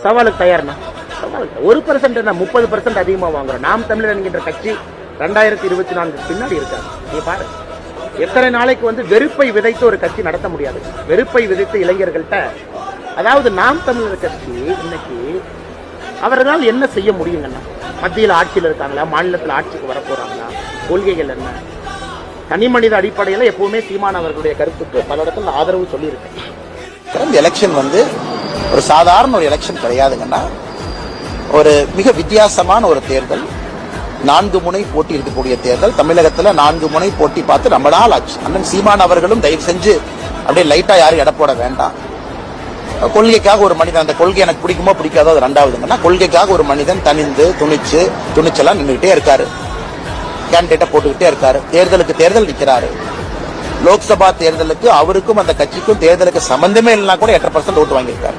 சவாலுக்கு தயார்னா சவாலுக்கு 1% என்ன 30% அதிகமா வாங்குறோம். நாம் தமிழர் என்கின்ற கட்சி 2024 பின்னாடி இருக்காங்க. நீ பாரு, எத்தனை நாளைக்கு வெறுப்பை விதைத்து ஒரு கட்சி நடத்த முடியாது. வெறுப்பை விதைத்து இளைஞர்கள்ட்ட, அதாவது நாம் தமிழர் கட்சி இன்னைக்கு அவர்களால் என்ன செய்ய முடியுங்கன்னா, மத்தியில் ஆட்சியில் இருக்காங்களா, மாநிலத்தில் ஆட்சிக்கு வரப்போறாங்களா, கொள்கைகள் என்ன, தனி மனித அடிப்படையில் எப்பவுமே சீமான் அவர்களுடைய கருத்துக்கு பல இடத்துல ஆதரவு சொல்லியிருக்கேன். எலெக்ஷன் ஒரு சாதாரண ஒரு எலெக்ஷன் கிடையாதுங்கன்னா, ஒரு மிக வித்தியாசமான ஒரு தேர்தல். 4 முனை போட்டி இருக்கக்கூடிய தேர்தல். தமிழகத்துல 4 முனை போட்டி பார்த்து ரொம்ப நாள் ஆச்சு. அண்ணன் சீமான் அவர்களும் தயவு செஞ்சு அப்படியே லைட்டா யாரும் எடை போட வேண்டாம். கொள்கைக்காக ஒரு மனிதன், அந்த கொள்கை எனக்கு பிடிக்குமோ பிடிக்காதோ அது ரெண்டாவதுங்கன்னா, கொள்கைக்காக ஒரு மனிதன் தனிந்து துணிச்சலா நின்றுகிட்டே இருக்காரு. கேண்டிடேட்டை போட்டுக்கிட்டே இருக்காரு. தேர்தலுக்கு தேர்தல் நிற்கிறாரு. லோக்சபா தேர்தலுக்கு அவருக்கும் அந்த கட்சிக்கும் தேர்தலுக்கு சம்பந்தமே இல்லைன்னா கூட 8% ஓட்டு வாங்கியிருக்காரு.